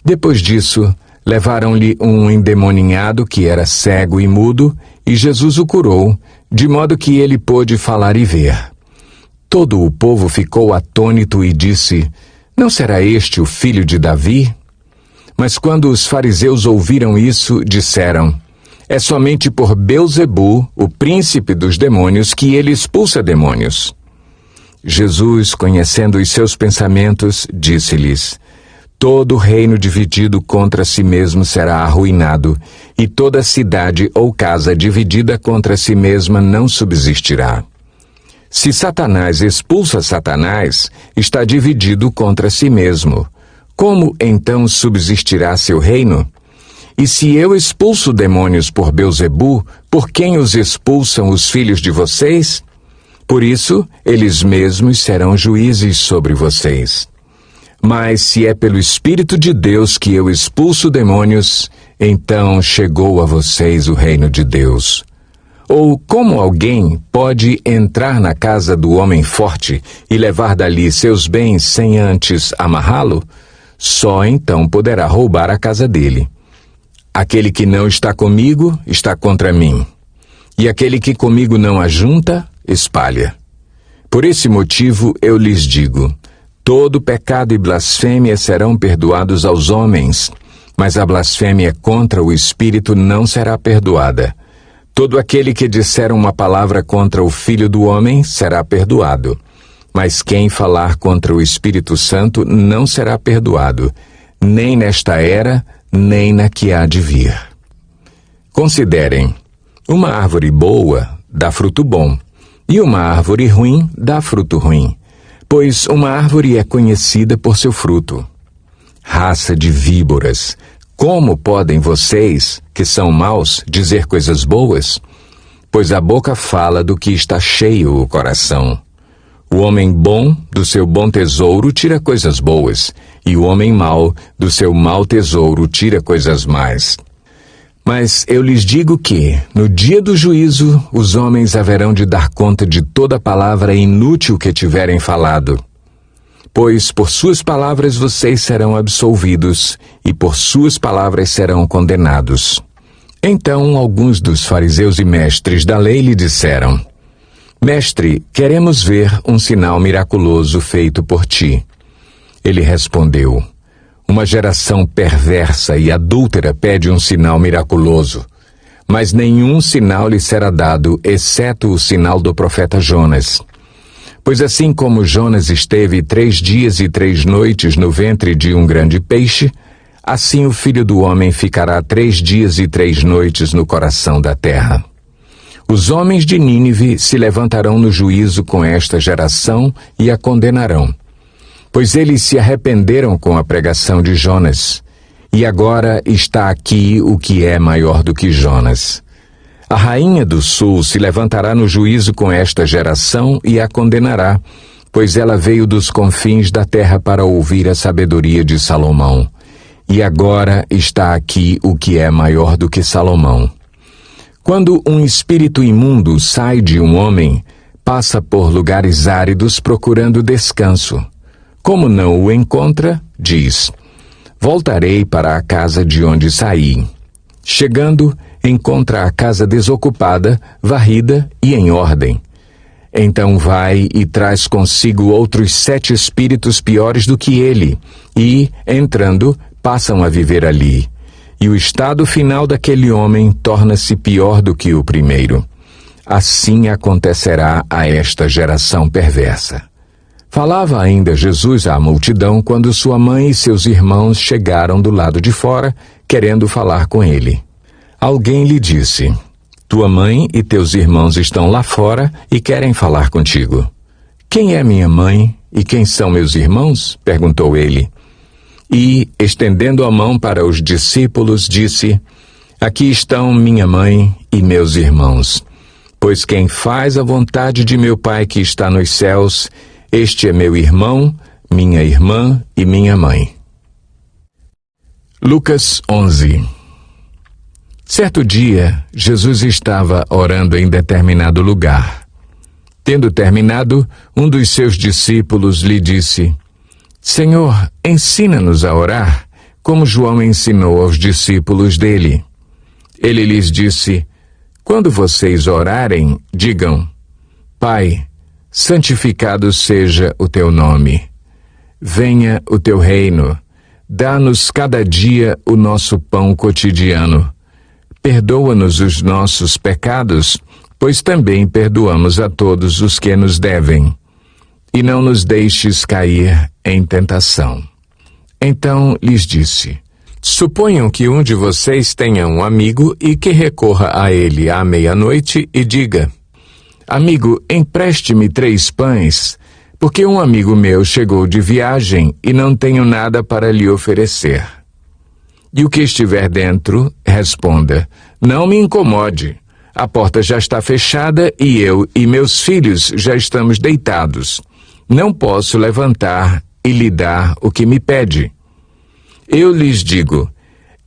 Depois disso, levaram-lhe um endemoninhado que era cego e mudo, e Jesus o curou, de modo que ele pôde falar e ver. Todo o povo ficou atônito e disse: Não será este o filho de Davi? Mas quando os fariseus ouviram isso, disseram: É somente por Belzebu, o príncipe dos demônios, que ele expulsa demônios. Jesus, conhecendo os seus pensamentos, disse-lhes: Todo reino dividido contra si mesmo será arruinado, e toda cidade ou casa dividida contra si mesma não subsistirá. Se Satanás expulsa Satanás, está dividido contra si mesmo. Como então subsistirá seu reino? E se eu expulso demônios por Belzebu, por quem os expulsam os filhos de vocês? Por isso, eles mesmos serão juízes sobre vocês. Mas se é pelo Espírito de Deus que eu expulso demônios, então chegou a vocês o reino de Deus. Ou como alguém pode entrar na casa do homem forte e levar dali seus bens sem antes amarrá-lo? Só então poderá roubar a casa dele. Aquele que não está comigo está contra mim, e aquele que comigo não ajunta, espalha. Por esse motivo eu lhes digo: todo pecado e blasfêmia serão perdoados aos homens, mas a blasfêmia contra o Espírito não será perdoada. Todo aquele que disser uma palavra contra o Filho do Homem será perdoado, mas quem falar contra o Espírito Santo não será perdoado, nem nesta era, nem na que há de vir. Considerem: uma árvore boa dá fruto bom, e uma árvore ruim dá fruto ruim, pois uma árvore é conhecida por seu fruto. Raça de víboras, como podem vocês, que são maus, dizer coisas boas? Pois a boca fala do que está cheio o coração. O homem bom, do seu bom tesouro, tira coisas boas, e o homem mau, do seu mau tesouro, tira coisas más. Mas eu lhes digo que, no dia do juízo, os homens haverão de dar conta de toda palavra inútil que tiverem falado. Pois por suas palavras vocês serão absolvidos, e por suas palavras serão condenados. Então alguns dos fariseus e mestres da lei lhe disseram: Mestre, queremos ver um sinal miraculoso feito por ti. Ele respondeu: Uma geração perversa e adúltera pede um sinal miraculoso, mas nenhum sinal lhe será dado, exceto o sinal do profeta Jonas. Pois assim como Jonas esteve 3 dias e 3 noites no ventre de um grande peixe, assim o Filho do Homem ficará 3 dias e 3 noites no coração da terra. Os homens de Nínive se levantarão no juízo com esta geração e a condenarão, pois eles se arrependeram com a pregação de Jonas, e agora está aqui o que é maior do que Jonas. A rainha do sul se levantará no juízo com esta geração e a condenará, pois ela veio dos confins da terra para ouvir a sabedoria de Salomão. E agora está aqui o que é maior do que Salomão. Quando um espírito imundo sai de um homem, passa por lugares áridos procurando descanso. Como não o encontra, diz: Voltarei para a casa de onde saí. Chegando, encontra a casa desocupada, varrida e em ordem. Então vai e traz consigo outros 7 espíritos piores do que ele, e, entrando, passam a viver ali. E o estado final daquele homem torna-se pior do que o primeiro. Assim acontecerá a esta geração perversa. Falava ainda Jesus à multidão quando sua mãe e seus irmãos chegaram do lado de fora, querendo falar com ele. Alguém lhe disse: Tua mãe e teus irmãos estão lá fora e querem falar contigo. Quem é minha mãe e quem são meus irmãos? Perguntou ele. E, estendendo a mão para os discípulos, disse: Aqui estão minha mãe e meus irmãos. Pois quem faz a vontade de meu Pai que está nos céus, este é meu irmão, minha irmã e minha mãe. Lucas 11. Certo dia, Jesus estava orando em determinado lugar. Tendo terminado, um dos seus discípulos lhe disse: Senhor, ensina-nos a orar, como João ensinou aos discípulos dele. Ele lhes disse: quando vocês orarem, digam: Pai, santificado seja o teu nome. Venha o teu reino. Dá-nos cada dia o nosso pão cotidiano. Perdoa-nos os nossos pecados, pois também perdoamos a todos os que nos devem. E não nos deixes cair em tentação. Então lhes disse: suponham que um de vocês tenha um amigo e que recorra a ele à meia-noite e diga: amigo, empreste-me 3 pães, porque um amigo meu chegou de viagem e não tenho nada para lhe oferecer. E o que estiver dentro, responda: não me incomode. A porta já está fechada e eu e meus filhos já estamos deitados. Não posso levantar e lhe dar o que me pede. Eu lhes digo: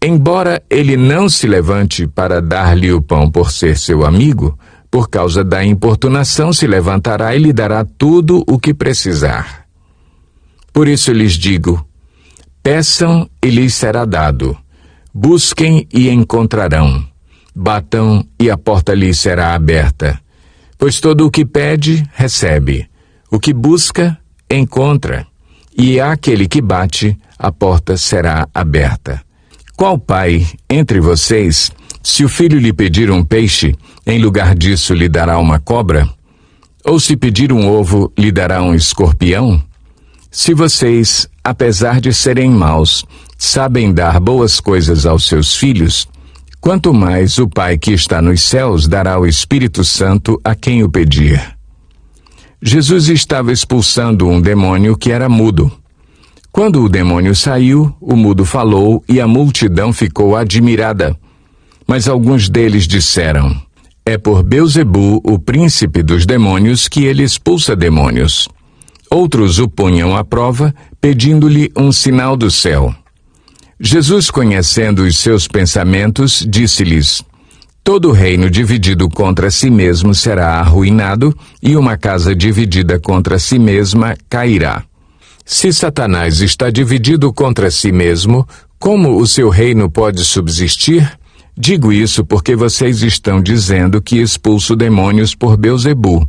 embora ele não se levante para dar-lhe o pão por ser seu amigo, por causa da importunação se levantará e lhe dará tudo o que precisar. Por isso lhes digo: peçam e lhes será dado. Busquem e encontrarão. Batam e a porta lhes será aberta. Pois todo o que pede, recebe. O que busca, encontra. E àquele que bate, a porta será aberta. Qual pai, entre vocês, se o filho lhe pedir um peixe, em lugar disso lhe dará uma cobra? Ou se pedir um ovo, lhe dará um escorpião? Se vocês, apesar de serem maus, sabem dar boas coisas aos seus filhos, quanto mais o Pai que está nos céus dará o Espírito Santo a quem o pedir. Jesus estava expulsando um demônio que era mudo. Quando o demônio saiu, o mudo falou e a multidão ficou admirada. Mas alguns deles disseram: é por Beelzebu, o príncipe dos demônios, que ele expulsa demônios. Outros o punham à prova, pedindo-lhe um sinal do céu. Jesus, conhecendo os seus pensamentos, disse-lhes: todo reino dividido contra si mesmo será arruinado, e uma casa dividida contra si mesma cairá. Se Satanás está dividido contra si mesmo, como o seu reino pode subsistir? Digo isso porque vocês estão dizendo que expulso demônios por Beelzebu.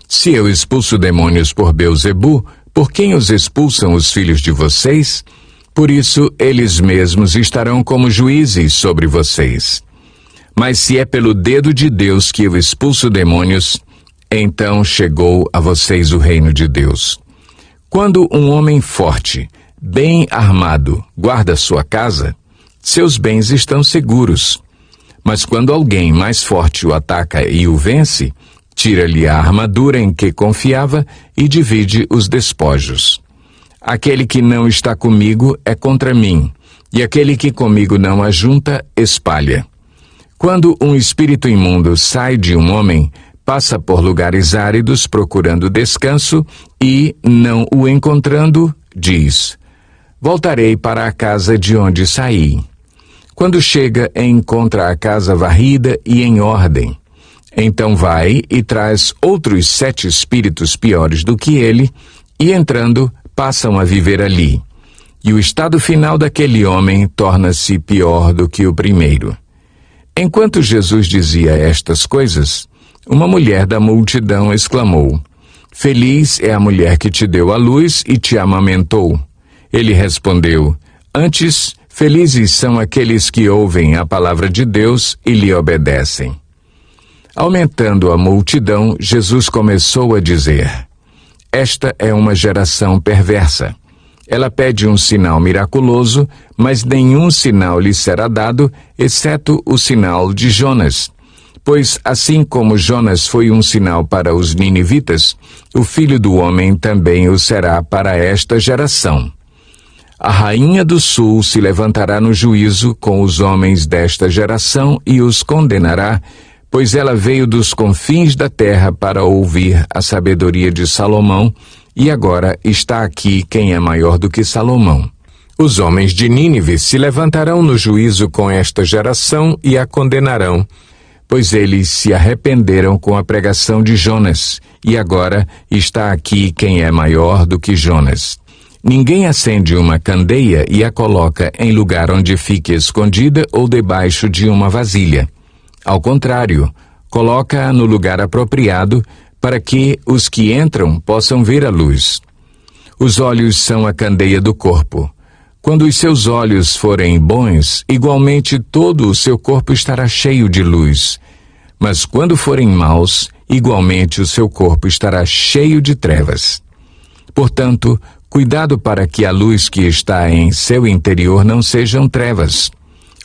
Se eu expulso demônios por Beelzebu, por quem os expulsam os filhos de vocês? Por isso, eles mesmos estarão como juízes sobre vocês. Mas se é pelo dedo de Deus que eu expulso demônios, então chegou a vocês o reino de Deus. Quando um homem forte, bem armado, guarda sua casa, seus bens estão seguros. Mas quando alguém mais forte o ataca e o vence, tira-lhe a armadura em que confiava e divide os despojos. Aquele que não está comigo é contra mim, e aquele que comigo não ajunta, espalha. Quando um espírito imundo sai de um homem, passa por lugares áridos procurando descanso e, não o encontrando, diz: voltarei para a casa de onde saí. Quando chega, encontra a casa varrida e em ordem. Então vai e traz outros 7 espíritos piores do que ele, e entrando, passam a viver ali. E o estado final daquele homem torna-se pior do que o primeiro. Enquanto Jesus dizia estas coisas, uma mulher da multidão exclamou: feliz é a mulher que te deu a luz e te amamentou. Ele respondeu: antes, felizes são aqueles que ouvem a palavra de Deus e lhe obedecem. Aumentando a multidão, Jesus começou a dizer: esta é uma geração perversa. Ela pede um sinal miraculoso, mas nenhum sinal lhe será dado, exceto o sinal de Jonas. Pois assim como Jonas foi um sinal para os ninivitas, o Filho do Homem também o será para esta geração. A rainha do sul se levantará no juízo com os homens desta geração e os condenará, pois ela veio dos confins da terra para ouvir a sabedoria de Salomão, e agora está aqui quem é maior do que Salomão. Os homens de Nínive se levantarão no juízo com esta geração e a condenarão, pois eles se arrependeram com a pregação de Jonas, e agora está aqui quem é maior do que Jonas. Ninguém acende uma candeia e a coloca em lugar onde fique escondida ou debaixo de uma vasilha. Ao contrário, coloca-a no lugar apropriado para que os que entram possam ver a luz. Os olhos são a candeia do corpo. Quando os seus olhos forem bons, igualmente todo o seu corpo estará cheio de luz. Mas quando forem maus, igualmente o seu corpo estará cheio de trevas. Portanto, cuidado para que a luz que está em seu interior não sejam trevas.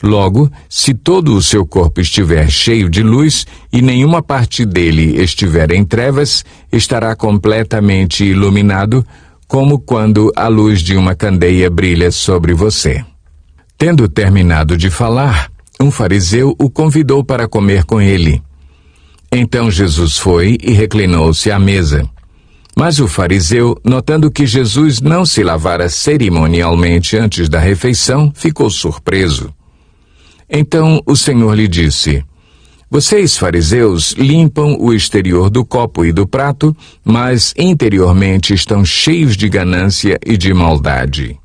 Logo, se todo o seu corpo estiver cheio de luz e nenhuma parte dele estiver em trevas, estará completamente iluminado, como quando a luz de uma candeia brilha sobre você. Tendo terminado de falar, um fariseu o convidou para comer com ele. Então Jesus foi e reclinou-se à mesa. Mas o fariseu, notando que Jesus não se lavara cerimonialmente antes da refeição, ficou surpreso. Então o Senhor lhe disse: Vocês, fariseus, limpam o exterior do copo e do prato, mas interiormente estão cheios de ganância e de maldade.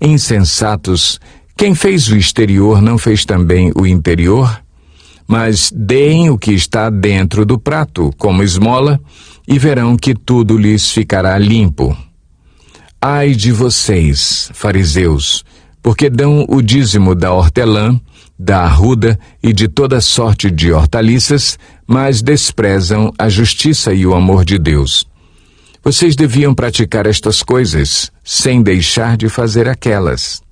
Insensatos, quem fez o exterior não fez também o interior? Mas deem o que está dentro do prato, como esmola, e verão que tudo lhes ficará limpo. Ai de vocês, fariseus, porque dão o dízimo da hortelã, da arruda e de toda sorte de hortaliças, mas desprezam a justiça e o amor de Deus. Vocês deviam praticar estas coisas, sem deixar de fazer aquelas.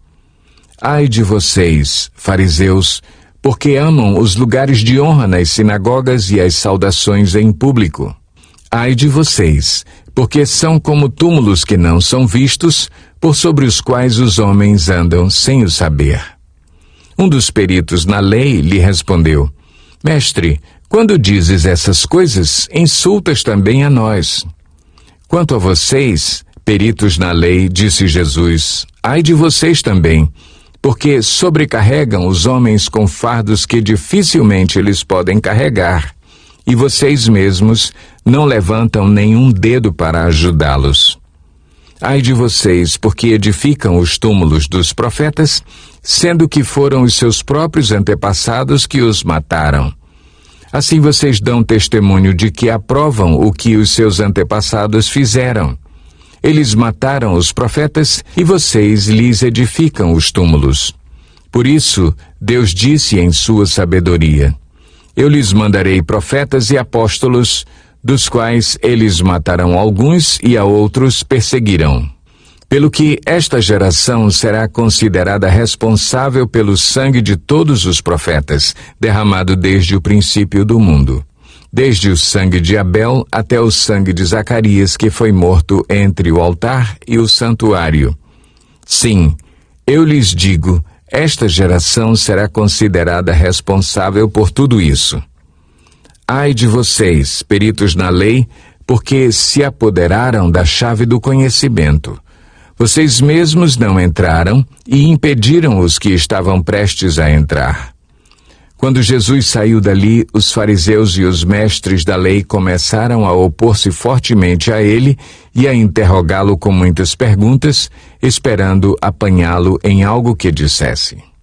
Ai de vocês, fariseus, porque amam os lugares de honra nas sinagogas e as saudações em público. Ai de vocês, porque são como túmulos que não são vistos, por sobre os quais os homens andam sem o saber. Um dos peritos na lei lhe respondeu: Mestre, quando dizes essas coisas, insultas também a nós. Quanto a vocês, peritos na lei, disse Jesus, ai de vocês também, porque sobrecarregam os homens com fardos que dificilmente eles podem carregar, e vocês mesmos não levantam nenhum dedo para ajudá-los. Ai de vocês, porque edificam os túmulos dos profetas, sendo que foram os seus próprios antepassados que os mataram. Assim vocês dão testemunho de que aprovam o que os seus antepassados fizeram. Eles mataram os profetas e vocês lhes edificam os túmulos. Por isso, Deus disse em sua sabedoria: Eu lhes mandarei profetas e apóstolos, dos quais eles matarão alguns e a outros perseguirão. Pelo que esta geração será considerada responsável pelo sangue de todos os profetas, derramado desde o princípio do mundo, desde o sangue de Abel até o sangue de Zacarias, que foi morto entre o altar e o santuário. Sim, eu lhes digo, esta geração será considerada responsável por tudo isso. Ai de vocês, peritos na lei, porque se apoderaram da chave do conhecimento. Vocês mesmos não entraram e impediram os que estavam prestes a entrar. Quando Jesus saiu dali, os fariseus e os mestres da lei começaram a opor-se fortemente a ele e a interrogá-lo com muitas perguntas, esperando apanhá-lo em algo que dissesse.